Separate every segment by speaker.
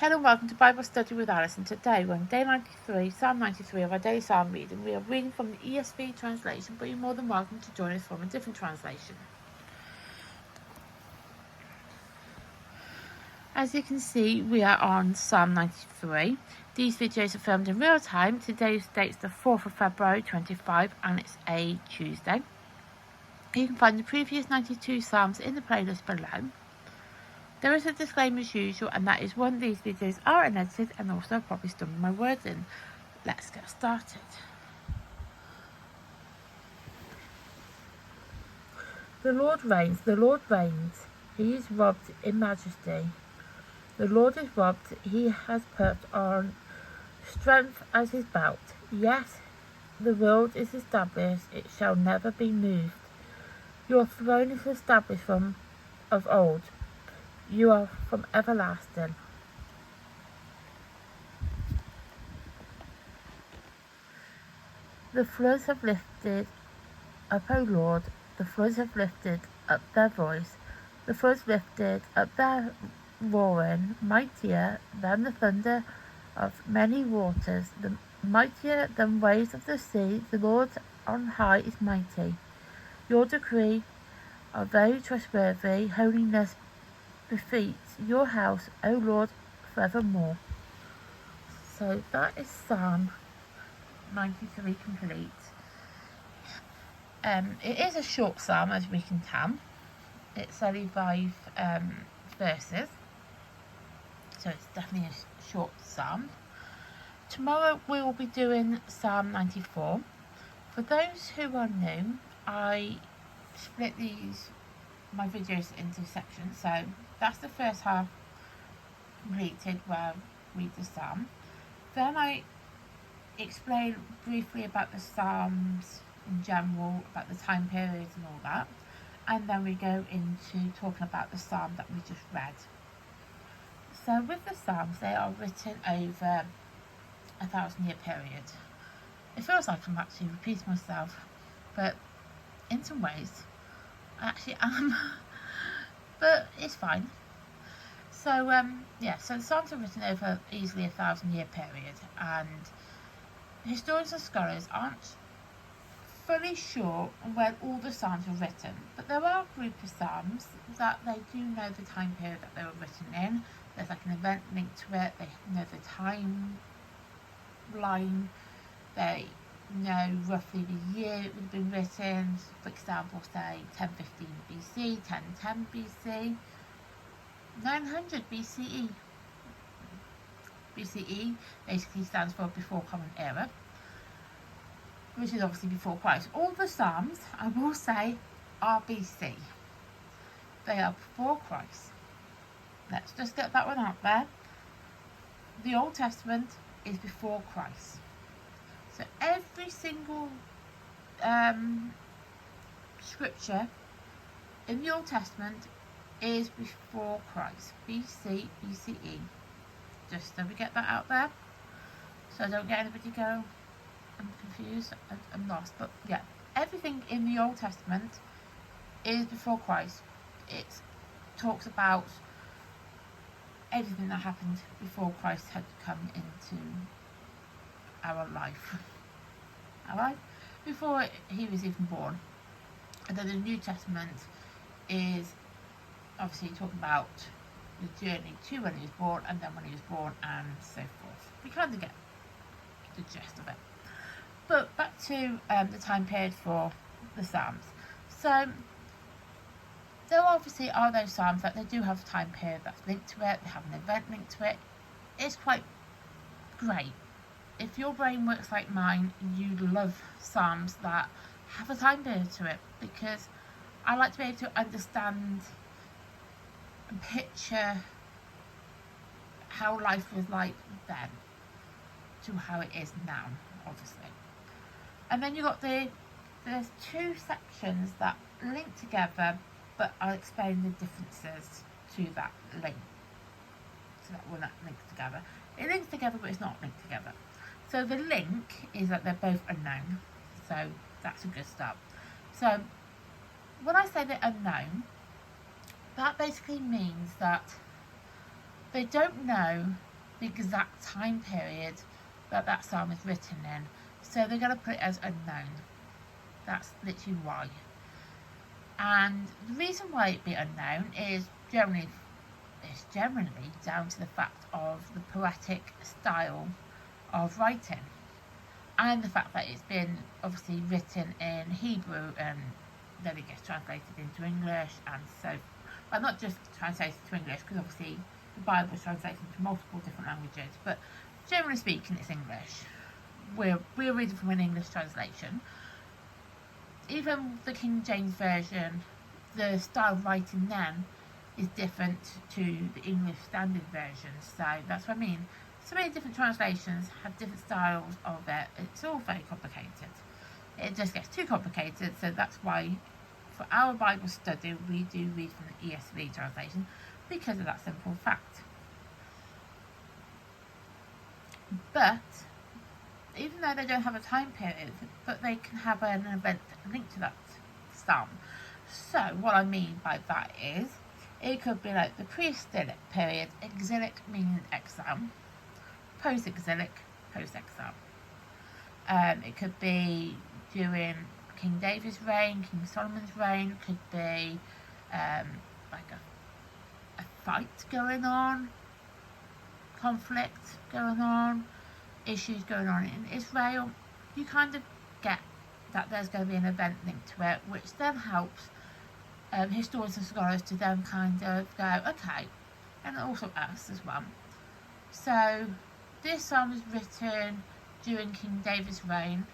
Speaker 1: Hello and welcome to Bible Study with Alison. Today we're on day 93, Psalm 93 of our daily Psalm reading. We are reading from the ESV translation, but you're more than welcome to join us from a different translation. As you can see, we are on Psalm 93. These videos are filmed in real time. Today's date's the 4th of February 25 and it's a Tuesday. You can find the previous 92 Psalms in the playlist below. There is a disclaimer as usual, and that is one, these videos are unedited and also I've probably stumbled my words in. Let's get started. The Lord reigns, the Lord reigns. He is robed in majesty. The Lord is robed, he has put on strength as his belt. Yes, the world is established, it shall never be moved. Your throne is established from of old. You are from everlasting. The floods have lifted up, O Lord, the floods have lifted up their voice. The floods lifted up their roaring, mightier than the thunder of many waters, the mightier than waves of the sea. The Lord on high is mighty. Your decree are very trustworthy. Holiness befits your house, O Lord, forevermore. So that is Psalm 93 complete. It is a short psalm, as we can tell. It's only 5 verses, so it's definitely a short psalm. Tomorrow we will be doing Psalm 94. For those who are new, I split my videos into sections. So that's the first half completed where I read the psalm. Then I explain briefly about the psalms in general, about the time periods and all that, and then we go into talking about the psalm that we just read. So with the psalms, they are written over 1,000-year period. It feels like I'm actually repeating myself, but in some ways I actually am. But it's fine. So so the psalms are written over easily 1,000-year period, and historians and scholars aren't fully sure when all the psalms were written, but there are a group of psalms that they do know the time period that they were written in. There's like an event linked to it. They know the timeline. They know roughly the year it would have been written. For example, say 1015 BC, 1010 BC, 900 BCE. BCE basically stands for before Common Era, which is obviously before Christ. All the Psalms, I will say, are BC. They are before Christ. Let's just get that one out there. The Old Testament is before Christ. So every single scripture in the Old Testament is before Christ. BC, BCE. Just so we get that out there. So I don't get anybody go, I'm confused, I'm lost. But yeah, everything in the Old Testament is before Christ. It talks about everything that happened before Christ had come into our life. Alright? Before he was even born. And then the New Testament is obviously talking about the journey to when he was born, and then when he was born, and so forth. We kind of get the gist of it. But back to the time period for the Psalms. So there obviously are those Psalms that they do have a time period that's linked to it. They have an event linked to it. It's quite great. If your brain works like mine, you love Psalms that have a time period to it, because I like to be able to understand and picture how life was like then to how it is now, obviously. And then you've got there's 2 sections that link together, but I'll explain the differences to that link. So that one that links together. It links together, but it's not linked together. So the link is that they're both unknown. So that's a good start. So when I say they're unknown, that basically means that they don't know the exact time period that psalm is written in. So they're going to put it as unknown. That's literally why. And the reason why it be unknown is generally down to the fact of the poetic style of writing, and the fact that it's been obviously written in Hebrew and then it gets translated into English, and so, well, not just translated to English, because obviously the Bible is translated into multiple different languages, but generally speaking it's English. We're reading from an English translation. Even the King James Version, the style of writing then is different to the English Standard Version, so that's what I mean. So many different translations have different styles of it. It's all very complicated. It just gets too complicated, so that's why for our Bible study we do read from the ESV translation, because of that simple fact. But even though they don't have a time period, but they can have an event linked to that psalm. So what I mean by that is, it could be like the pre-exilic period, exilic meaning exile, post-exilic, post-exile. It could be during King David's reign, King Solomon's reign. It could be like a fight going on, conflict going on, issues going on in Israel. You kind of get that there's going to be an event linked to it, which then helps historians and scholars to then kind of go, okay, and also us as well. So this psalm was written during King David's reign.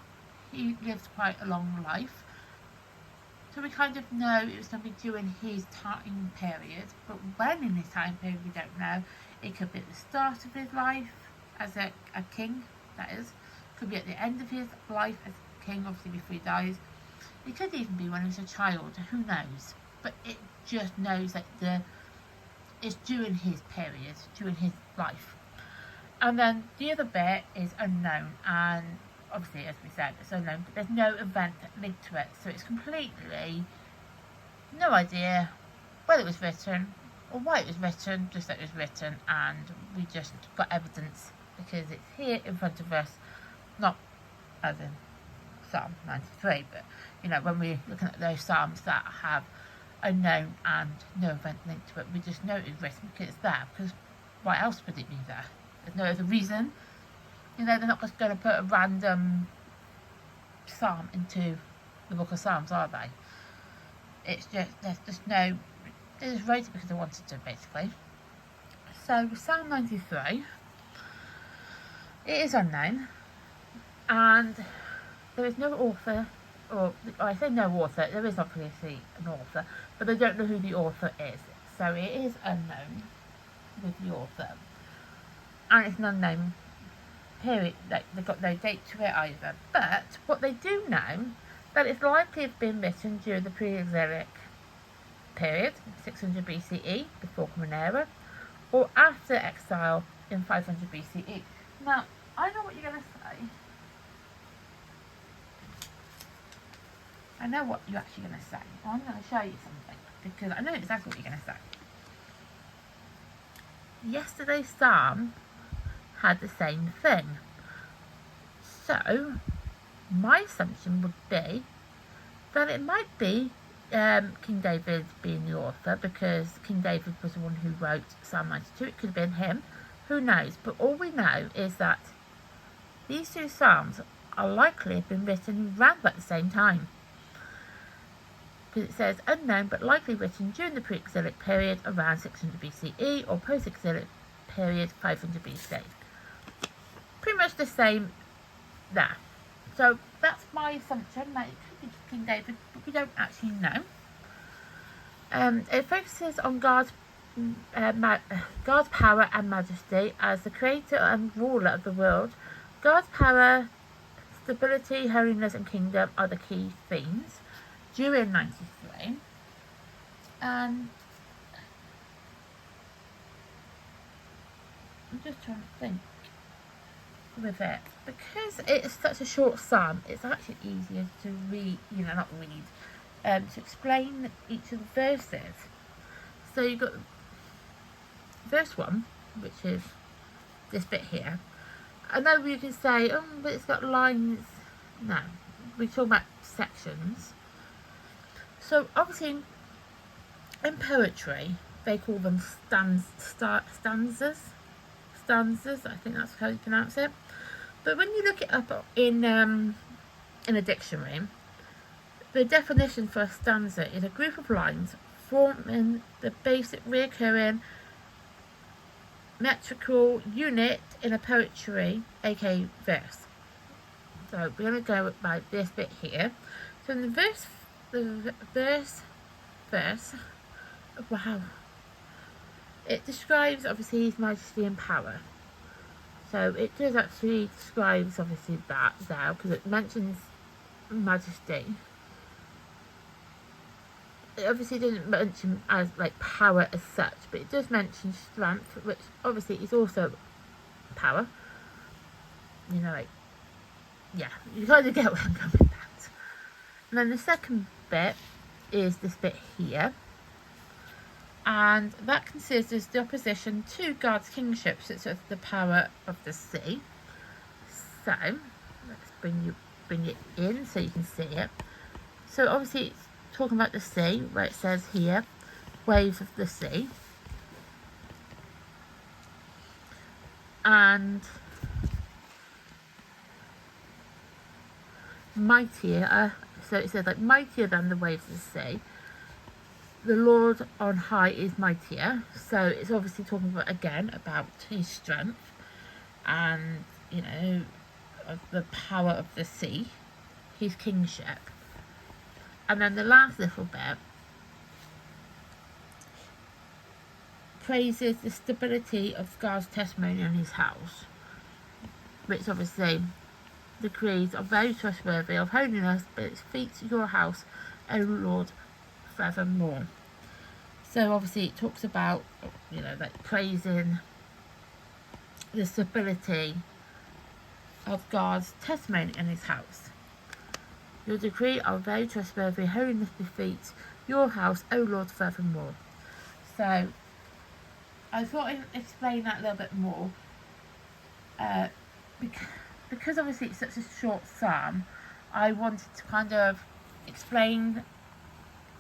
Speaker 1: He lived quite a long life, so we kind of know it was going to be during his time period, but when in his time period we don't know. It could be at the start of his life as a king, that is. Could be at the end of his life as a king, obviously before he dies. It could even be when he was a child, who knows. But it just knows that it's during his period, during his life. And then the other bit is unknown, and obviously, as we said, it's unknown, but there's no event linked to it, so it's completely no idea whether it was written or why it was written, just that it was written, and we just got evidence because it's here in front of us, not as in Psalm 93, but you know, when we're looking at those psalms that have unknown and no event linked to it, we just know it was written because it's there, because why else would it be there? There's no other reason. You know, they're not just going to put a random psalm into the book of Psalms, are they? It's just, there's just no, they just wrote it because they wanted to, basically. So Psalm 93, it is unknown, and there is no author, or I say no author, there is obviously an author, but they don't know who the author is, so it is unknown with the author, and it's an unknown period, like they've got no date to it either. But what they do know, that it's likely to have been written during the pre-exilic period, 600 BCE, before Common Era, or after exile in 500 BCE. Now, I know what you're going to say. I know what you're actually going to say. I'm going to show you something, because I know exactly what you're going to say. Yesterday's psalm had the same thing. So, my assumption would be that it might be King David being the author, because King David was the one who wrote Psalm 92. It could have been him. Who knows? But all we know is that these two psalms are likely to have been written around about the same time. Because it says unknown, but likely written during the pre-exilic period around 600 BCE or post-exilic period 500 BC. Pretty much the same there. So that's my assumption, that it could be King David, but we don't actually know. It focuses on God's power and majesty as the creator and ruler of the world. God's power, stability, holiness and kingdom are the key themes during 93. I'm just trying to think with it, because it's such a short psalm, it's actually easier to read, to explain each of the verses. So you've got verse 1, which is this bit here. I know you can say, oh, but it's got lines. No, we talk about sections. So obviously in poetry they call them stanzas. Stanzas, I think that's how you pronounce it. But when you look it up in a dictionary, the definition for a stanza is a group of lines forming the basic recurring metrical unit in a poetry, aka verse. So we're going to go by this bit here. So in the verse, wow, it describes obviously His Majesty and power. So it does actually describes obviously that there, because it mentions Majesty. It obviously doesn't mention as like power as such, but it does mention strength, which obviously is also power. You know, like, yeah, you kind of get where I'm going with that. And then the second bit is this bit here, and that considers the opposition to God's kingship, so it's the power of the sea. So let's bring it in so you can see it. So obviously it's talking about the sea, where it says here, waves of the sea. And mightier, so it says like mightier than the waves of the sea. The Lord on high is mightier. So it's obviously talking about, again, about His strength and, you know, of the power of the sea, His kingship. And then the last little bit praises the stability of God's testimony in His house, which obviously the creeds are very trustworthy of holiness, but it speaks to your house, O Lord, forevermore. So obviously it talks about, you know, like praising the stability of God's testimony in His house. Your decree are very trustworthy, holiness befits your house, O Lord, forevermore. So I thought I'd explain that a little bit more. Because obviously it's such a short psalm, I wanted to kind of explain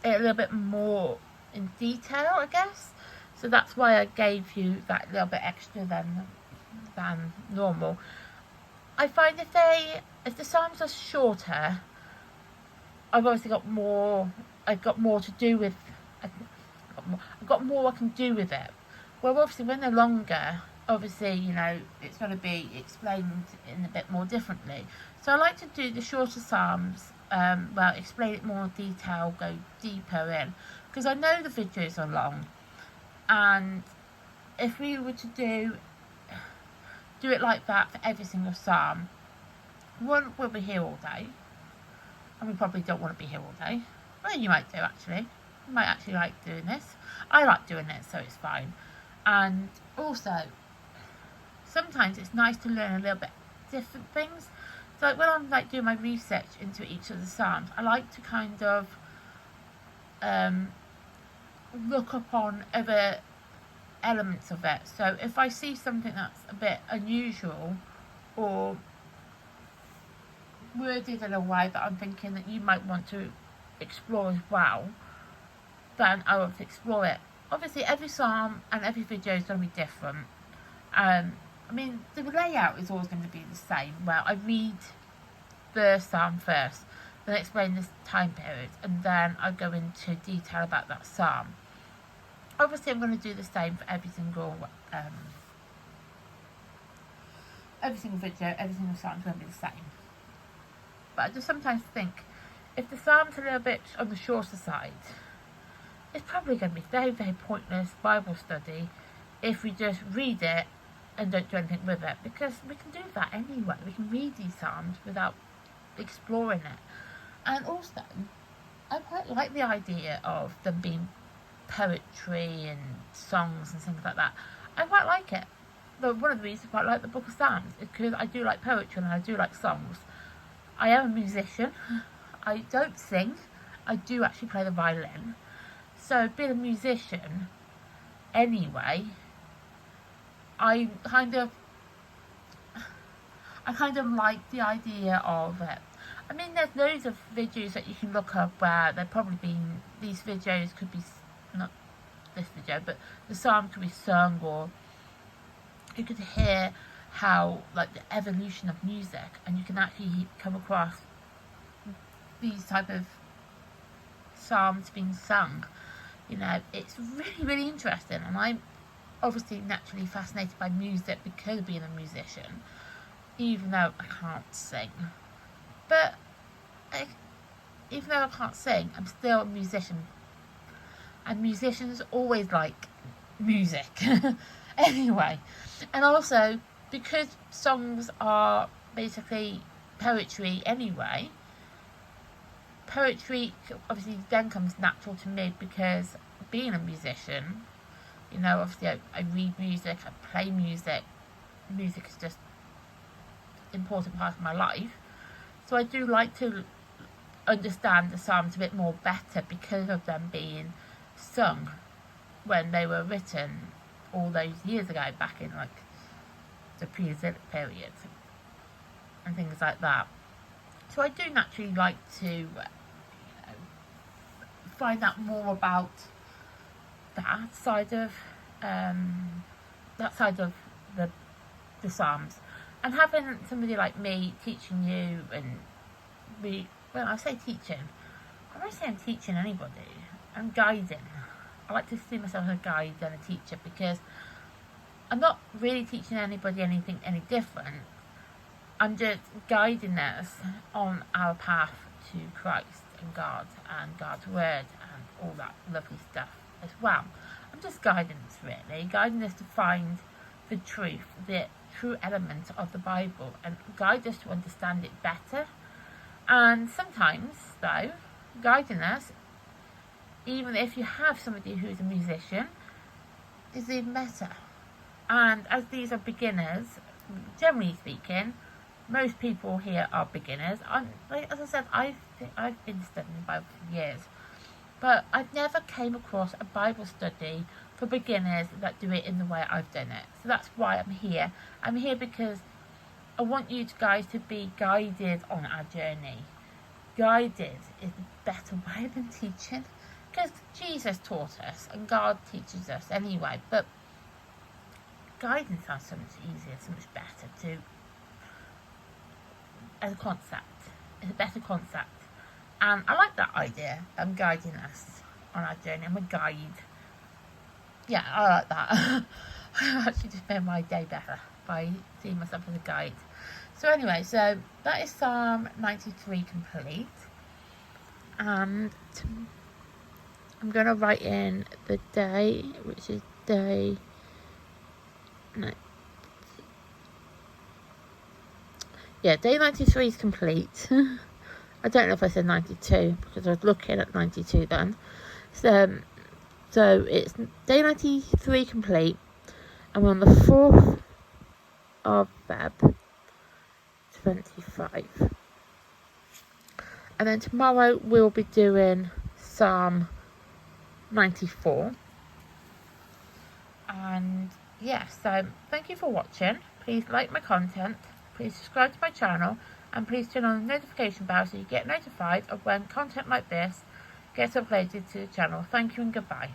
Speaker 1: it a little bit more in detail, I guess. So that's why I gave you that little bit extra than normal. I find if the psalms are shorter, I've obviously got more. I've got more to do with. I've got more I can do with it. Well, obviously, when they're longer, obviously, you know, it's going to be explained in a bit more differently. So I like to do the shorter psalms. Well, explain it more in detail, go deeper in, because I know the videos are long, and if we were to do it like that for every single psalm, one, we'll be here all day. And we probably don't want to be here all day. Well, you might do, actually. You might actually like doing this. I like doing it, so it's fine. And also, sometimes it's nice to learn a little bit different things. So like when I'm like doing my research into each of the psalms, I like to kind of look upon other elements of it. So if I see something that's a bit unusual or worded in a way that I'm thinking that you might want to explore as well, then I will explore it. Obviously every psalm and every video is going to be different. I mean, the layout is always going to be the same, where I read the psalm first, then explain the time period, and then I go into detail about that psalm. Obviously I'm going to do the same for every single video, every single psalm is going to be the same. But I just sometimes think, if the psalm's a little bit on the shorter side, it's probably going to be very, very pointless Bible study if we just read it and don't do anything with it, because we can do that anyway. We can read these psalms without exploring it. And also, I quite like the idea of them being poetry and songs and things like that. I quite like it. But one of the reasons I quite like the Book of Psalms is because I do like poetry and I do like songs. I am a musician. I don't sing. I do actually play the violin. So being a musician, anyway, I kind of I kind of like the idea of it. I mean, there's loads of videos that you can look up where they've probably been, these videos could be, not this video, but the psalm could be sung, or you could hear how, like, the evolution of music, and you can actually come across these type of psalms being sung. You know, it's really, really interesting, and I'm obviously naturally fascinated by music because of being a musician, even though I can't sing. But even though I can't sing, I'm still a musician, and musicians always like music. Anyway, and also because songs are basically poetry anyway, poetry obviously then comes natural to me because being a musician, you know, obviously I read music, I play music. Music is just an important part of my life. So I do like to understand the Psalms a bit more better because of them being sung when they were written all those years ago, back in like the Paleolithic period and things like that. So I do naturally like to find out more about that side of the Psalms, and having somebody like me teaching you, and when I say teaching, I don't say I'm teaching anybody, I'm guiding. I like to see myself as a guide and a teacher, because I'm not really teaching anybody anything any different. I'm just guiding us on our path to Christ and God and God's Word and all that lovely stuff as well. I'm just guiding us, really, guiding us to find the truth, the true element of the Bible, and guide us to understand it better. And sometimes, though, guiding us, even if you have somebody who's a musician, is even better. And as these are beginners, generally speaking, most people here are beginners. As I said, I've been studying the Bible for years, but I've never came across a Bible study for beginners that do it in the way I've done it. So that's why I'm here. I'm here because I want you guys to be guided on our journey. Guided is a better way than teaching, because Jesus taught us and God teaches us anyway, but guiding sounds so much easier, so much better to, as a concept. It's a better concept, and I like that idea. I'm guiding us on our journey. I'm a guide. Yeah, I like that. I actually just made my day better by seeing myself as a guide. So anyway, so that is Psalm 93 complete, and I'm going to write in the day, which is day... Yeah, day 93 is complete. I don't know if I said 92, because I was looking at 92 then. So it's day 93 complete, and we're on the 4th of Feb 25. And then tomorrow we'll be doing Psalm 94. And yeah, so thank you for watching. Please like my content, please subscribe to my channel, and please turn on the notification bell so you get notified of when content like this gets uploaded to the channel. Thank you and goodbye.